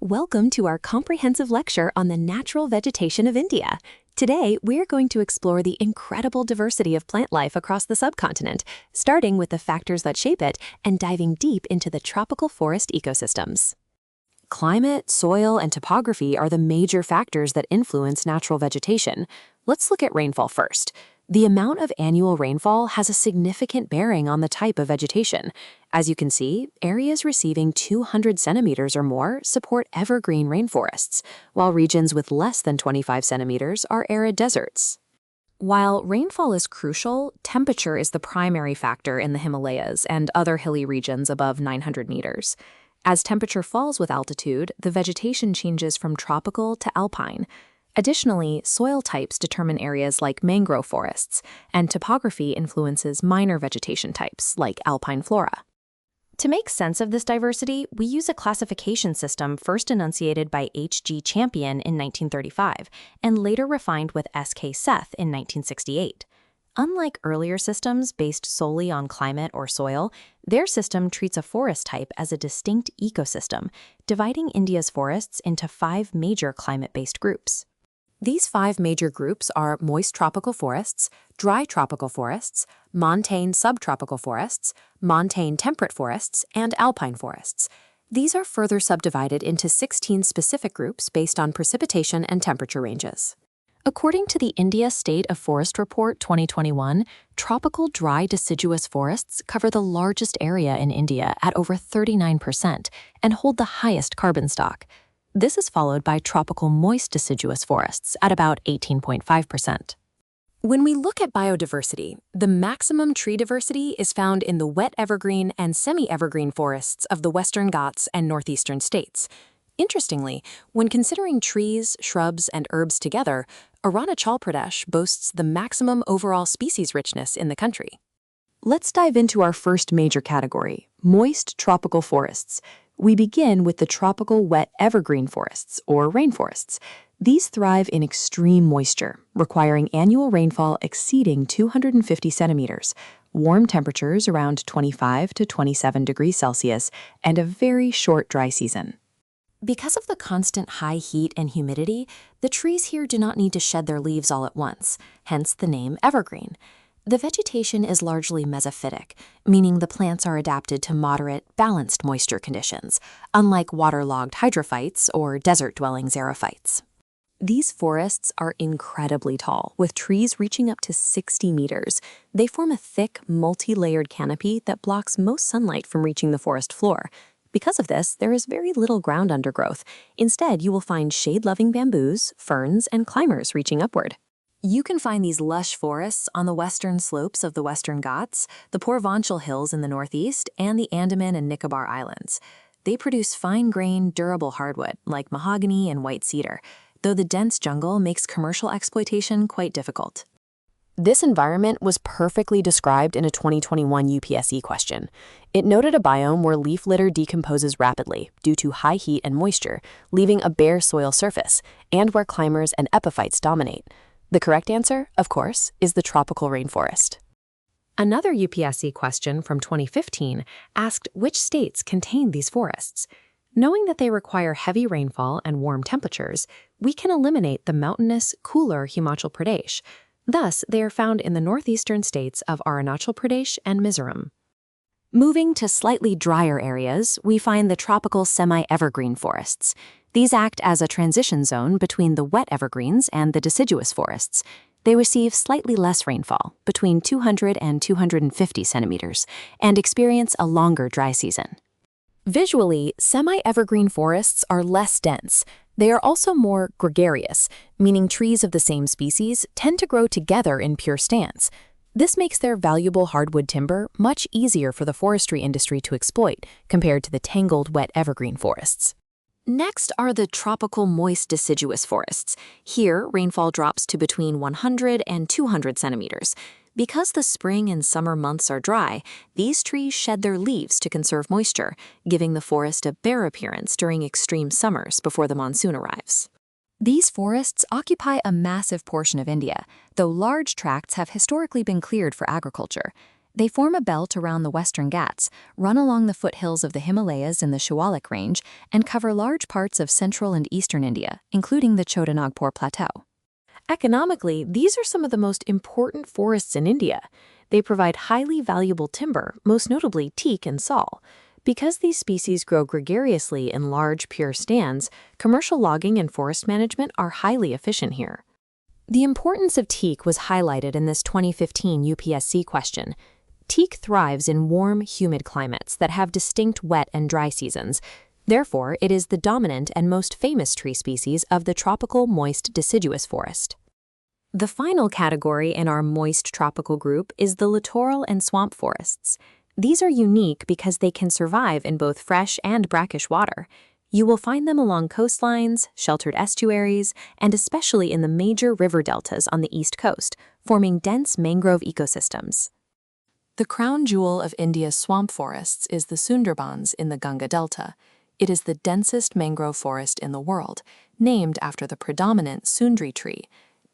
Welcome to our comprehensive lecture on the natural vegetation of India. Today, we're going to explore the incredible diversity of plant life across the subcontinent, starting with the factors that shape it and diving deep into the tropical forest ecosystems. Climate, soil, and topography are the major factors that influence natural vegetation. Let's look at rainfall first. The amount of annual rainfall has a significant bearing on the type of vegetation. As you can see, areas receiving 200 centimeters or more support evergreen rainforests, while regions with less than 25 centimeters are arid deserts. While rainfall is crucial, temperature is the primary factor in the Himalayas and other hilly regions above 900 meters. As temperature falls with altitude, the vegetation changes from tropical to alpine. Additionally, soil types determine areas like mangrove forests, and topography influences minor vegetation types like alpine flora. To make sense of this diversity, we use a classification system first enunciated by H.G. Champion in 1935 and later refined with S.K. Seth in 1968. Unlike earlier systems based solely on climate or soil, their system treats a forest type as a distinct ecosystem, dividing India's forests into 5 major climate-based groups. These 5 major groups are moist tropical forests, dry tropical forests, montane subtropical forests, montane temperate forests, and alpine forests. These are further subdivided into 16 specific groups based on precipitation and temperature ranges. According to the India State of Forest Report 2021, tropical dry deciduous forests cover the largest area in India at over 39% and hold the highest carbon stock. This is followed by tropical moist deciduous forests at about 18.5%. When we look at biodiversity, the maximum tree diversity is found in the wet evergreen and semi-evergreen forests of the Western Ghats and northeastern states. Interestingly, when considering trees, shrubs, and herbs together, Arunachal Pradesh boasts the maximum overall species richness in the country. Let's dive into our first major category, moist tropical forests. We begin with the tropical wet evergreen forests, or rainforests. These thrive in extreme moisture, requiring annual rainfall exceeding 250 centimeters, warm temperatures around 25 to 27 degrees Celsius, and a very short dry season. Because of the constant high heat and humidity, the trees here do not need to shed their leaves all at once, hence the name evergreen. The vegetation is largely mesophytic, meaning the plants are adapted to moderate, balanced moisture conditions, unlike waterlogged hydrophytes or desert-dwelling xerophytes. These forests are incredibly tall, with trees reaching up to 60 meters. They form a thick, multi-layered canopy that blocks most sunlight from reaching the forest floor. Because of this, there is very little ground undergrowth. Instead, you will find shade-loving bamboos, ferns, and climbers reaching upward. You can find these lush forests on the western slopes of the Western Ghats, the Purvanchal Hills in the northeast, and the Andaman and Nicobar Islands. They produce fine-grained, durable hardwood like mahogany and white cedar, though the dense jungle makes commercial exploitation quite difficult. This environment was perfectly described in a 2021 UPSC question. It noted a biome where leaf litter decomposes rapidly due to high heat and moisture, leaving a bare soil surface, and where climbers and epiphytes dominate. The correct answer, of course, is the tropical rainforest. Another UPSC question from 2015 asked which states contain these forests. Knowing that they require heavy rainfall and warm temperatures, we can eliminate the mountainous, cooler Himachal Pradesh. Thus, they are found in the northeastern states of Arunachal Pradesh and Mizoram. Moving to slightly drier areas, we find the tropical semi-evergreen forests. These act as a transition zone between the wet evergreens and the deciduous forests. They receive slightly less rainfall, between 200 and 250 centimeters, and experience a longer dry season. Visually, semi-evergreen forests are less dense. They are also more gregarious, meaning trees of the same species tend to grow together in pure stands. This makes their valuable hardwood timber much easier for the forestry industry to exploit compared to the tangled wet evergreen forests. Next are the tropical moist deciduous forests. Here, rainfall drops to between 100 and 200 centimeters. Because the spring and summer months are dry, these trees shed their leaves to conserve moisture, giving the forest a bare appearance during extreme summers before the monsoon arrives. These forests occupy a massive portion of India, though large tracts have historically been cleared for agriculture. They form a belt around the Western Ghats, run along the foothills of the Himalayas in the Shawalik Range, and cover large parts of central and eastern India, including the Chotanagpur Plateau. Economically, these are some of the most important forests in India. They provide highly valuable timber, most notably teak and sal. Because these species grow gregariously in large, pure stands, commercial logging and forest management are highly efficient here. The importance of teak was highlighted in this 2015 UPSC question. Teak thrives in warm, humid climates that have distinct wet and dry seasons. Therefore, it is the dominant and most famous tree species of the tropical moist deciduous forest. The final category in our moist tropical group is the littoral and swamp forests. These are unique because they can survive in both fresh and brackish water. You will find them along coastlines, sheltered estuaries, and especially in the major river deltas on the east coast, forming dense mangrove ecosystems. The crown jewel of India's swamp forests is the Sundarbans in the Ganga Delta. It is the densest mangrove forest in the world, named after the predominant sundri tree.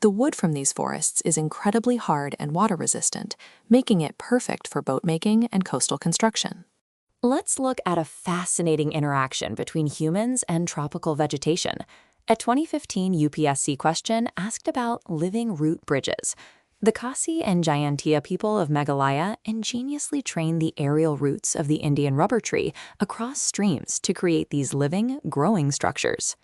The wood from these forests is incredibly hard and water-resistant, making it perfect for boat-making and coastal construction. Let's look at a fascinating interaction between humans and tropical vegetation. A 2015 UPSC question asked about living root bridges. The Khasi and Jayantia people of Meghalaya ingeniously trained the aerial roots of the Indian rubber tree across streams to create these living, growing structures.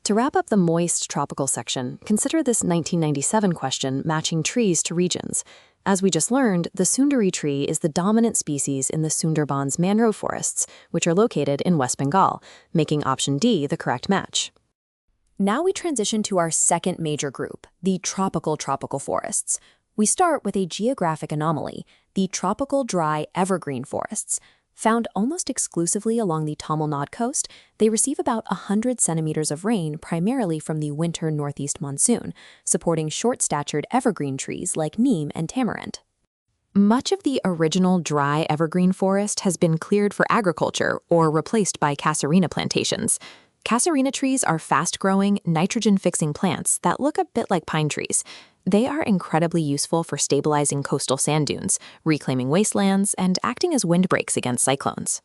To wrap up the moist tropical section, consider this 1997 question matching trees to regions. As we just learned, the Sundari tree is the dominant species in the Sundarbans mangrove forests, which are located in West Bengal, making option D the correct match. Now we transition to our second major group, the tropical forests. We start with a geographic anomaly, the tropical dry evergreen forests. Found almost exclusively along the Tamil Nadu coast, they receive about 100 centimeters of rain primarily from the winter northeast monsoon, supporting short-statured evergreen trees like neem and tamarind. Much of the original dry evergreen forest has been cleared for agriculture or replaced by casuarina plantations. Casuarina trees are fast-growing, nitrogen-fixing plants that look a bit like pine trees. They are incredibly useful for stabilizing coastal sand dunes, reclaiming wastelands, and acting as windbreaks against cyclones.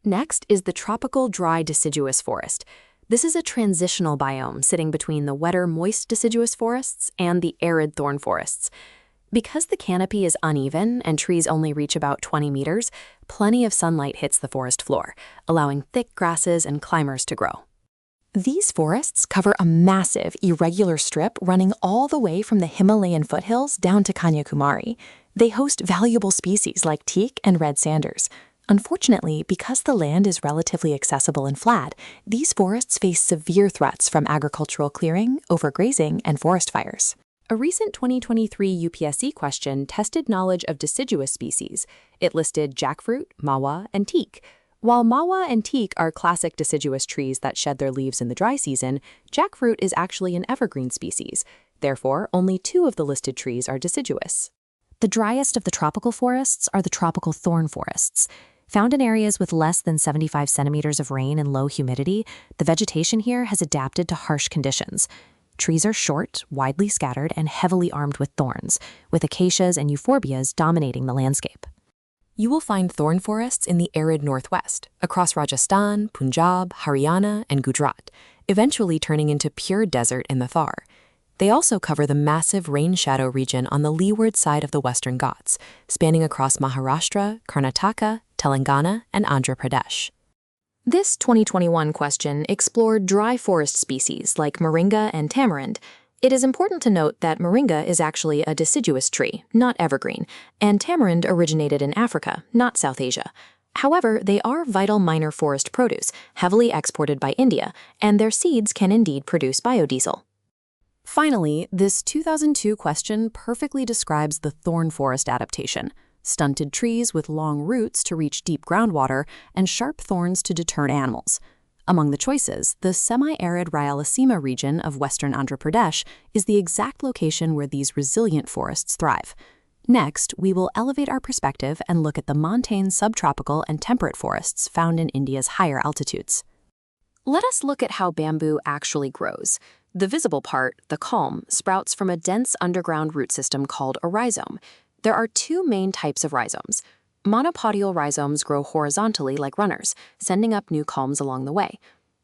Next is the tropical dry deciduous forest. This is a transitional biome sitting between the wetter moist deciduous forests and the arid thorn forests. Because the canopy is uneven and trees only reach about 20 meters, plenty of sunlight hits the forest floor, allowing thick grasses and climbers to grow. These forests cover a massive, irregular strip running all the way from the Himalayan foothills down to Kanyakumari. They host valuable species like teak and red sanders. Unfortunately, because the land is relatively accessible and flat, these forests face severe threats from agricultural clearing, overgrazing, and forest fires. A recent 2023 UPSC question tested knowledge of deciduous species. It listed jackfruit, mawa, and teak. While mawa and teak are classic deciduous trees that shed their leaves in the dry season, jackfruit is actually an evergreen species. Therefore, only 2 of the listed trees are deciduous. The driest of the tropical forests are the tropical thorn forests. Found in areas with less than 75 centimeters of rain and low humidity, the vegetation here has adapted to harsh conditions. Trees are short, widely scattered, and heavily armed with thorns, with acacias and euphorbias dominating the landscape. You will find thorn forests in the arid northwest, across Rajasthan, Punjab, Haryana, and Gujarat, eventually turning into pure desert in the Thar. They also cover the massive rain shadow region on the leeward side of the Western Ghats, spanning across Maharashtra, Karnataka, Telangana, and Andhra Pradesh. This 2021 question explored dry forest species like moringa and tamarind. It is important to note that moringa is actually a deciduous tree, not evergreen, and tamarind originated in Africa, not South Asia. However, they are vital minor forest produce, heavily exported by India, and their seeds can indeed produce biodiesel. Finally, this 2002 question perfectly describes the thorn forest adaptation: stunted trees with long roots to reach deep groundwater and sharp thorns to deter animals. Among the choices, the semi-arid Rayalaseema region of western Andhra Pradesh is the exact location where these resilient forests thrive. Next, we will elevate our perspective and look at the montane subtropical and temperate forests found in India's higher altitudes. Let us look at how bamboo actually grows. The visible part, the culm, sprouts from a dense underground root system called a rhizome. There are two main types of rhizomes. Monopodial rhizomes grow horizontally like runners, sending up new culms along the way.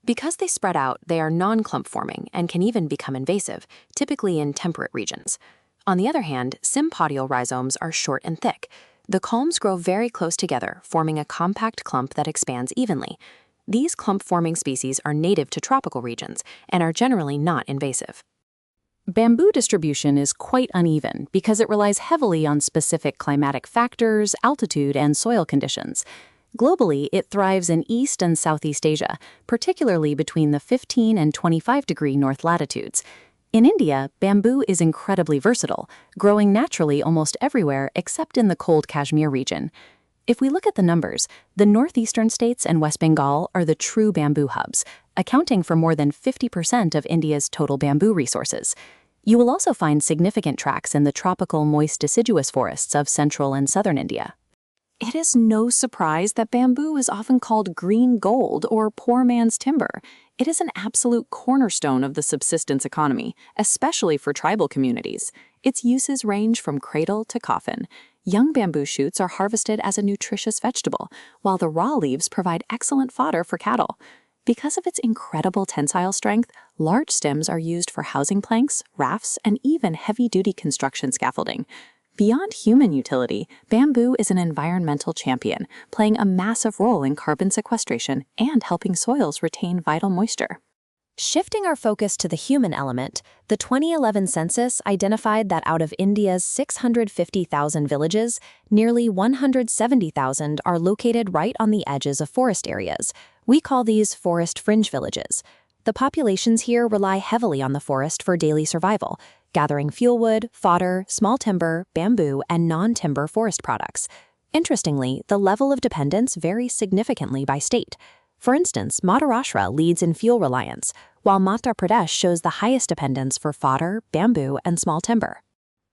Because they spread out, they are non-clump forming and can even become invasive, typically in temperate regions. On the other hand, sympodial rhizomes are short and thick. The culms grow very close together, forming a compact clump that expands evenly. These clump-forming species are native to tropical regions and are generally not invasive. Bamboo distribution is quite uneven because it relies heavily on specific climatic factors, altitude, and soil conditions. Globally, it thrives in East and Southeast Asia, particularly between the 15 and 25-degree north latitudes. In India, bamboo is incredibly versatile, growing naturally almost everywhere except in the cold Kashmir region. If we look at the numbers, the northeastern states and West Bengal are the true bamboo hubs, accounting for more than 50% of India's total bamboo resources. You will also find significant tracts in the tropical moist deciduous forests of central and southern India. It is no surprise that bamboo is often called green gold or poor man's timber. It is an absolute cornerstone of the subsistence economy, especially for tribal communities. Its uses range from cradle to coffin. Young bamboo shoots are harvested as a nutritious vegetable, while the raw leaves provide excellent fodder for cattle. Because of its incredible tensile strength, large stems are used for housing planks, rafts, and even heavy-duty construction scaffolding. Beyond human utility, bamboo is an environmental champion, playing a massive role in carbon sequestration and helping soils retain vital moisture. Shifting our focus to the human element, the 2011 census identified that out of India's 650,000 villages, nearly 170,000 are located right on the edges of forest areas. We call these forest fringe villages. The populations here rely heavily on the forest for daily survival, gathering fuelwood, fodder, small timber, bamboo, and non-timber forest products. Interestingly, the level of dependence varies significantly by state. For instance, Maharashtra leads in fuel reliance, while Madhya Pradesh shows the highest dependence for fodder, bamboo, and small timber.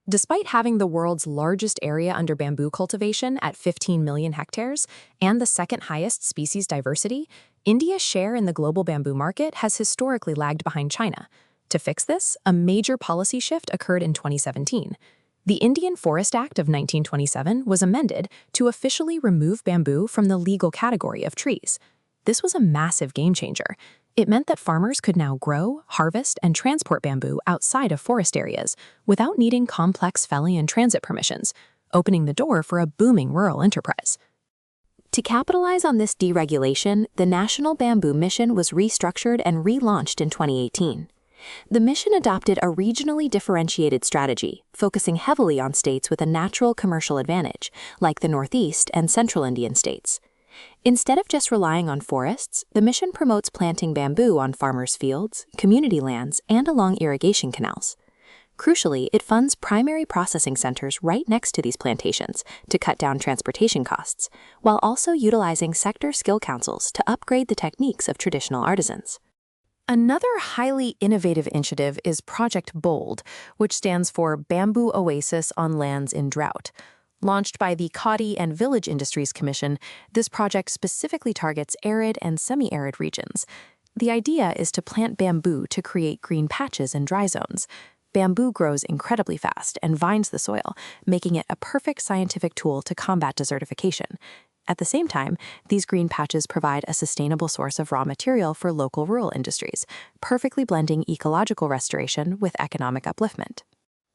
Despite having the world's largest area under bamboo cultivation at 15 million hectares and the second highest species diversity, India's share in the global bamboo market has historically lagged behind China. To fix this, a major policy shift occurred in 2017. The Indian Forest Act of 1927 was amended to officially remove bamboo from the legal category of trees. This was a massive game changer. It meant that farmers could now grow, harvest, and transport bamboo outside of forest areas without needing complex felling and transit permissions, opening the door for a booming rural enterprise. To capitalize on this deregulation, the National Bamboo Mission was restructured and relaunched in 2018. The mission adopted a regionally differentiated strategy, focusing heavily on states with a natural commercial advantage, like the Northeast and Central Indian states. Instead of just relying on forests, the mission promotes planting bamboo on farmers' fields, community lands, and along irrigation canals. Crucially, it funds primary processing centers right next to these plantations to cut down transportation costs, while also utilizing sector skill councils to upgrade the techniques of traditional artisans. Another highly innovative initiative is Project BOLD, which stands for Bamboo Oasis on Lands in Drought. Launched by the Khadi and Village Industries Commission, this project specifically targets arid and semi-arid regions. The idea is to plant bamboo to create green patches in dry zones. Bamboo grows incredibly fast and vines the soil, making it a perfect scientific tool to combat desertification. At the same time, these green patches provide a sustainable source of raw material for local rural industries, perfectly blending ecological restoration with economic upliftment.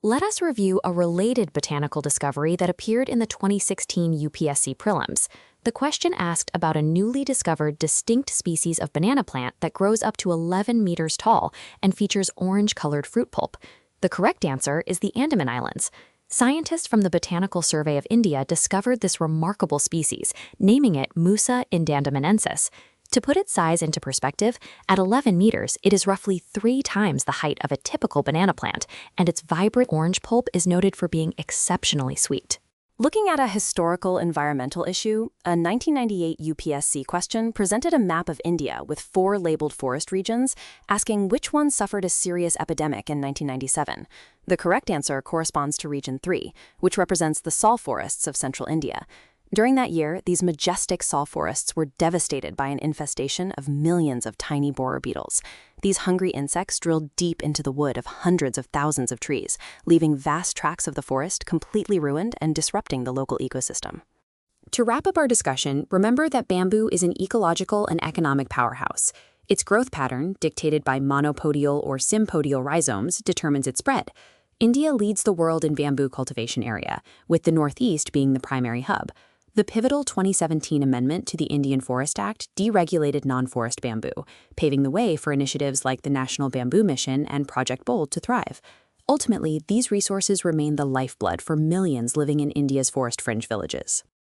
Let us review a related botanical discovery that appeared in the 2016 UPSC prelims. The question asked about a newly discovered distinct species of banana plant that grows up to 11 meters tall and features orange-colored fruit pulp. The correct answer is the Andaman Islands. Scientists from the Botanical Survey of India discovered this remarkable species, naming it Musa indandamanensis. To put its size into perspective, at 11 meters, it is roughly 3 times the height of a typical banana plant, and its vibrant orange pulp is noted for being exceptionally sweet. Looking at a historical environmental issue, a 1998 UPSC question presented a map of India with 4 labeled forest regions, asking which one suffered a serious epidemic in 1997. The correct answer corresponds to Region 3, which represents the sal forests of central India. During that year, these majestic saw forests were devastated by an infestation of millions of tiny borer beetles. These hungry insects drilled deep into the wood of hundreds of thousands of trees, leaving vast tracts of the forest completely ruined and disrupting the local ecosystem. To wrap up our discussion, remember that bamboo is an ecological and economic powerhouse. Its growth pattern, dictated by monopodial or sympodial rhizomes, determines its spread. India leads the world in bamboo cultivation area, with the Northeast being the primary hub. The pivotal 2017 amendment to the Indian Forest Act deregulated non-forest bamboo, paving the way for initiatives like the National Bamboo Mission and Project Bold to thrive. Ultimately, these resources remain the lifeblood for millions living in India's forest fringe villages.